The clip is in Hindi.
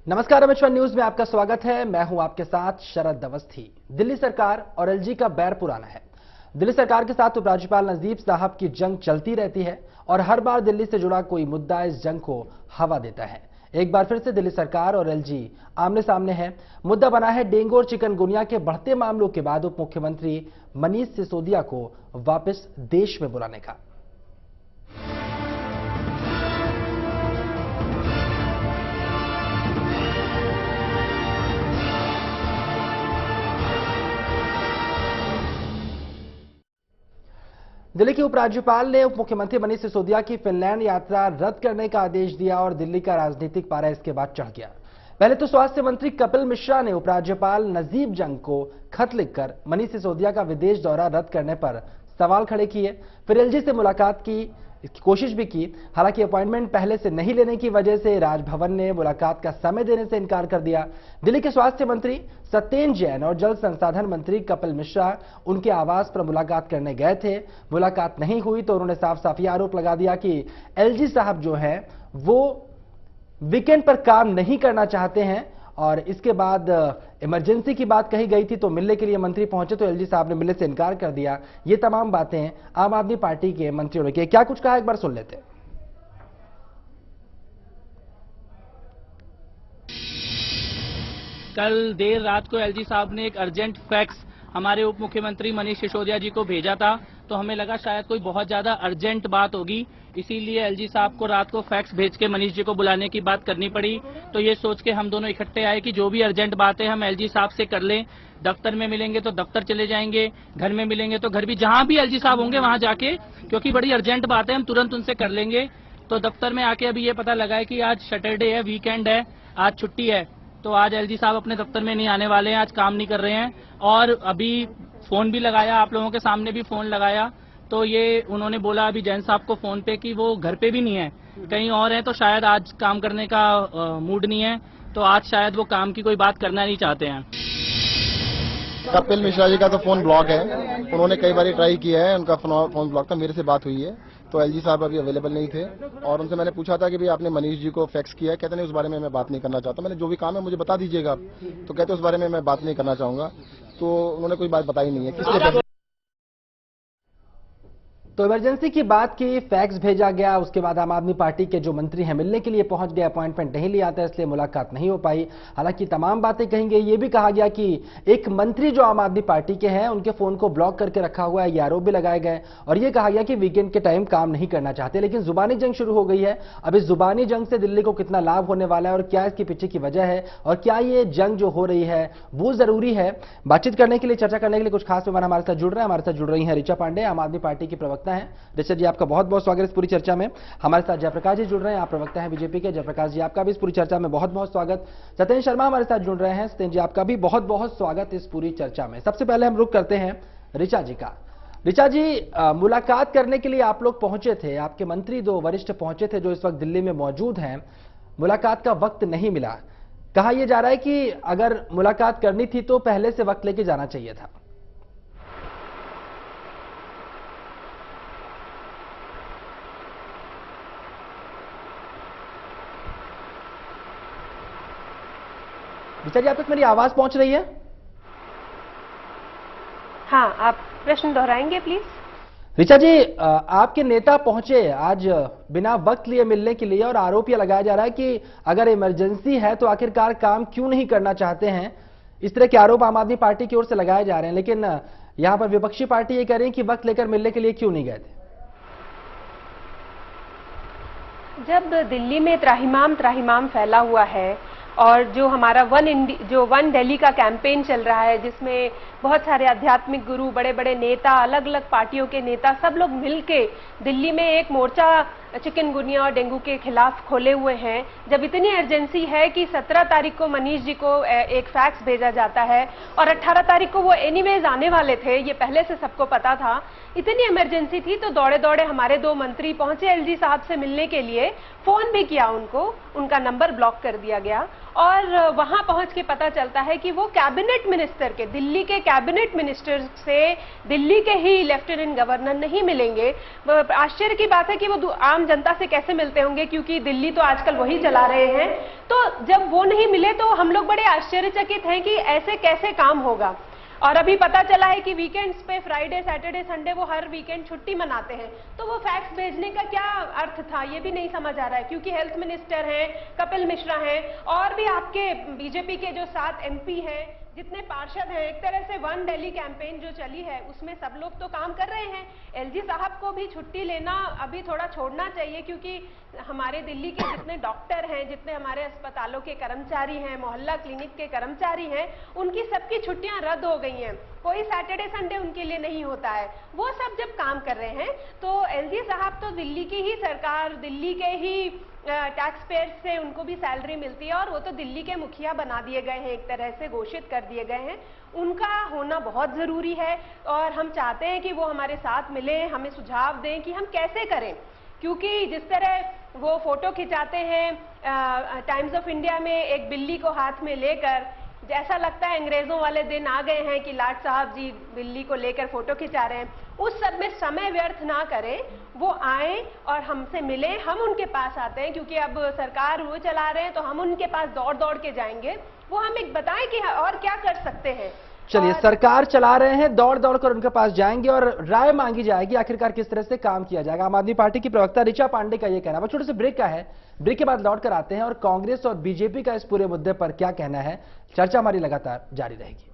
नमस्कार, अमित न्यूज में आपका स्वागत है। मैं हूं आपके साथ शरद अवस्थी। दिल्ली सरकार और एलजी का बैर पुराना है। दिल्ली सरकार के साथ उपराज्यपाल नजीब साहब की जंग चलती रहती है और हर बार दिल्ली से जुड़ा कोई मुद्दा इस जंग को हवा देता है। एक बार फिर से दिल्ली सरकार और एलजी आमने सामने है। मुद्दा बना है डेंगू और चिकनगुनिया के बढ़ते मामलों के बाद उप मुख्यमंत्री मनीष सिसोदिया को वापस देश में बुलाने का। दिल्ली के उपराज्यपाल ने उप मुख्यमंत्री मनीष सिसोदिया की फिनलैंड यात्रा रद्द करने का आदेश दिया और दिल्ली का राजनीतिक पारा इसके बाद चढ़ गया। पहले तो स्वास्थ्य मंत्री कपिल मिश्रा ने उपराज्यपाल नजीब जंग को खत लिखकर मनीष सिसोदिया का विदेश दौरा रद्द करने पर सवाल खड़े किए। फिर एलजी से मुलाकात की कोशिश भी की। हालांकि अपॉइंटमेंट पहले से नहीं लेने की वजह से राजभवन ने मुलाकात का समय देने से इनकार कर दिया। दिल्ली के स्वास्थ्य मंत्री सत्येंद्र जैन और जल संसाधन मंत्री कपिल मिश्रा उनके आवास पर मुलाकात करने गए थे। मुलाकात नहीं हुई तो उन्होंने साफ साफ यह आरोप लगा दिया कि एलजी साहब जो है वो वीकेंड पर काम नहीं करना चाहते हैं। और इसके बाद इमरजेंसी की बात कही गई थी तो मिलने के लिए मंत्री पहुंचे तो एलजी साहब ने मिलने से इनकार कर दिया। ये तमाम बातें आम आदमी पार्टी के मंत्रियों ने की। क्या कुछ कहा, एक बार सुन लेते हैं। कल देर रात को एलजी साहब ने एक अर्जेंट फैक्स हमारे उप मुख्यमंत्री मनीष सिसोदिया जी को भेजा था, तो हमें लगा शायद कोई बहुत ज्यादा अर्जेंट बात होगी, इसीलिए एलजी साहब को रात को फैक्स भेज के मनीष जी को बुलाने की बात करनी पड़ी। तो ये सोच के हम दोनों इकट्ठे आए कि जो भी अर्जेंट बात है हम एलजी साहब से कर लें। दफ्तर में मिलेंगे तो दफ्तर चले जाएंगे, घर में मिलेंगे तो घर भी, जहां भी एलजी साहब होंगे वहां जाके, क्योंकि बड़ी अर्जेंट बात है हम तुरंत उनसे कर लेंगे। तो दफ्तर में आके अभी ये पता लगा है कि आज सैटरडे है, वीकेंड है, आज छुट्टी है, तो आज एलजी साहब अपने दफ्तर में नहीं आने वाले हैं, आज काम नहीं कर रहे हैं। और अभी फोन भी लगाया, आप लोगों के सामने भी फोन लगाया, तो ये उन्होंने बोला अभी जैन साहब को फोन पे कि वो घर पे भी नहीं है, कहीं और है, तो शायद आज काम करने का मूड नहीं है, तो आज शायद वो काम की कोई बात करना नहीं चाहते हैं। कपिल मिश्रा जी का तो फोन ब्लॉक है, उन्होंने कई बार ट्राई किया है, उनका फोन ब्लॉक था। मेरे से बात हुई है तो एलजी साहब अभी अवेलेबल नहीं थे और उनसे मैंने पूछा था कि भाई आपने मनीष जी को फैक्स किया है, कहते नहीं उस बारे में मैं बात नहीं करना चाहता। मैंने जो भी काम है मुझे बता दीजिएगा, तो कहते उस बारे में मैं बात नहीं करना चाहूंगा। तो उन्होंने कोई बात बताई नहीं है किसके। तो इमरजेंसी की बात की, फैक्स भेजा गया, उसके बाद आम आदमी पार्टी के जो मंत्री हैं मिलने के लिए पहुंच गए, अपॉइंटमेंट नहीं लिया था इसलिए मुलाकात नहीं हो पाई। हालांकि तमाम बातें कही गई, ये भी कहा गया कि एक मंत्री जो आम आदमी पार्टी के हैं उनके फोन को ब्लॉक करके रखा हुआ है, ये आरोप भी लगाए गए और ये कहा गया कि वीकेंड के टाइम काम नहीं करना चाहते। लेकिन जुबानी जंग शुरू हो गई है। अब इस जुबानी जंग से दिल्ली को कितना लाभ होने वाला है और क्या इसके पीछे की वजह है और क्या ये जंग जो हो रही है वो जरूरी है, बातचीत करने के लिए, चर्चा करने के लिए कुछ खास मेहमान हमारे साथ जुड़ रहे हैं। हमारे साथ जुड़ रही हैं ऋचा पांडे, आम आदमी पार्टी की प्रवक्ता है। ऋचा जी, आपका बहुत बहुत स्वागत है इस पूरी चर्चा में। हमारे साथ जयप्रकाश जी जुड़ रहे हैं, आप प्रवक्ता हैं बीजेपी के। जयप्रकाश जी, आपका भी इस पूरी चर्चा में बहुत बहुत स्वागत। सत्येंद्र शर्मा हमारे साथ जुड़ रहे हैं। सत्येंद्र जी, आपका भी बहुत बहुत स्वागत इस पूरी चर्चा में। सबसे पहले हम रुख करते हैं ऋचा जी का। ऋचा जी, मुलाकात करने के लिए आप लोग पहुंचे थे, आपके मंत्री दो वरिष्ठ पहुंचे थे जो इस वक्त दिल्ली में मौजूद हैं। मुलाकात का वक्त नहीं मिला। कहा यह जा रहा है कि अगर मुलाकात करनी थी तो पहले से वक्त लेके जाना चाहिए था। ऋचा जी, आप तक मेरी आवाज पहुंच रही है? हाँ, आप प्रश्न दोहराएंगे प्लीज। ऋचा जी, आपके नेता पहुंचे आज बिना वक्त लिए मिलने के लिए और आरोप यह लगाया जा रहा है कि अगर इमरजेंसी है तो आखिरकार काम क्यों नहीं करना चाहते हैं। इस तरह के आरोप आम आदमी पार्टी की ओर से लगाए जा रहे हैं, लेकिन यहां पर विपक्षी पार्टी ये कह रही है कि वक्त लेकर मिलने के लिए क्यों नहीं गए थे। जब दिल्ली में त्राहिमाम फैला हुआ है और जो हमारा वन दिल्ली का कैंपेन चल रहा है, जिसमें बहुत सारे आध्यात्मिक गुरु, बड़े बड़े नेता, अलग अलग पार्टियों के नेता, सब लोग मिलके दिल्ली में एक मोर्चा चिकनगुनिया और डेंगू के खिलाफ खोले हुए हैं। जब इतनी अर्जेंसी है कि 17 तारीख को मनीष जी को एक फैक्स भेजा जाता है और 18 तारीख को वो एनीवेज आने वाले थे, ये पहले से सबको पता था। इतनी इमरजेंसी थी तो दौड़े दौड़े हमारे दो मंत्री पहुंचे एलजी साहब से मिलने के लिए। फोन भी किया उनको, उनका नंबर ब्लॉक कर दिया गया और वहां पहुंच के पता चलता है कि वो कैबिनेट मिनिस्टर के, दिल्ली के कैबिनेट मिनिस्टर से दिल्ली के ही लेफ्टिनेंट गवर्नर नहीं मिलेंगे। आश्चर्य की बात है कि वो आम जनता से कैसे मिलते होंगे, क्योंकि दिल्ली तो आजकल वही चला रहे हैं। तो जब वो नहीं मिले तो हम लोग बड़े आश्चर्यचकित हैं कि ऐसे कैसे काम होगा। और अभी पता चला है कि वीकेंड्स पे, फ्राइडे, सैटरडे, संडे वो हर वीकेंड छुट्टी मनाते हैं। तो वो फैक्स भेजने का क्या अर्थ था, ये भी नहीं समझ आ रहा है, क्योंकि हेल्थ मिनिस्टर हैं, कपिल मिश्रा हैं, और भी आपके बीजेपी के जो 7 MP हैं, जितने पार्षद हैं, एक तरह से वन दिल्ली कैंपेन जो चली है उसमें सब लोग तो काम कर रहे हैं। एलजी साहब को भी छुट्टी लेना अभी थोड़ा छोड़ना चाहिए, क्योंकि हमारे दिल्ली के जितने डॉक्टर हैं, जितने हमारे अस्पतालों के कर्मचारी हैं, मोहल्ला क्लिनिक के कर्मचारी हैं, उनकी सबकी छुट्टियां रद्द हो गई हैं। कोई सैटरडे संडे उनके लिए नहीं होता है। वो सब जब काम कर रहे हैं तो एलजी साहब तो दिल्ली की ही सरकार, दिल्ली के ही टैक्स पेयर से उनको भी सैलरी मिलती है, और वो तो दिल्ली के मुखिया बना दिए गए हैं, एक तरह से घोषित कर दिए गए हैं। उनका होना बहुत जरूरी है और हम चाहते हैं कि वो हमारे साथ मिलें, हमें सुझाव दें कि हम कैसे करें, क्योंकि जिस तरह वो फोटो खिंचाते हैं टाइम्स ऑफ इंडिया में एक बिल्ली को हाथ में लेकर, जैसा लगता है अंग्रेजों वाले दिन आ गए हैं कि लाट साहब जी बिल्ली को लेकर फोटो खिंचा रहे हैं। उस सब में समय व्यर्थ ना करें, वो आए और हमसे मिलें, हम उनके पास आते हैं, क्योंकि अब सरकार वो चला रहे हैं तो हम उनके पास दौड़ दौड़ के जाएंगे। वो हमें बताएं कि और क्या कर सकते हैं। चलिए, सरकार चला रहे हैं, दौड़ दौड़ कर उनके पास जाएंगे और राय मांगी जाएगी आखिरकार किस तरह से काम किया जाएगा। आम आदमी पार्टी की प्रवक्ता ऋचा पांडे का यह कहना है। छोटे से ब्रेक का है, ब्रेक के बाद लौट कर आते हैं और कांग्रेस और बीजेपी का इस पूरे मुद्दे पर क्या कहना है। चर्चा हमारी लगातार जारी रहेगी।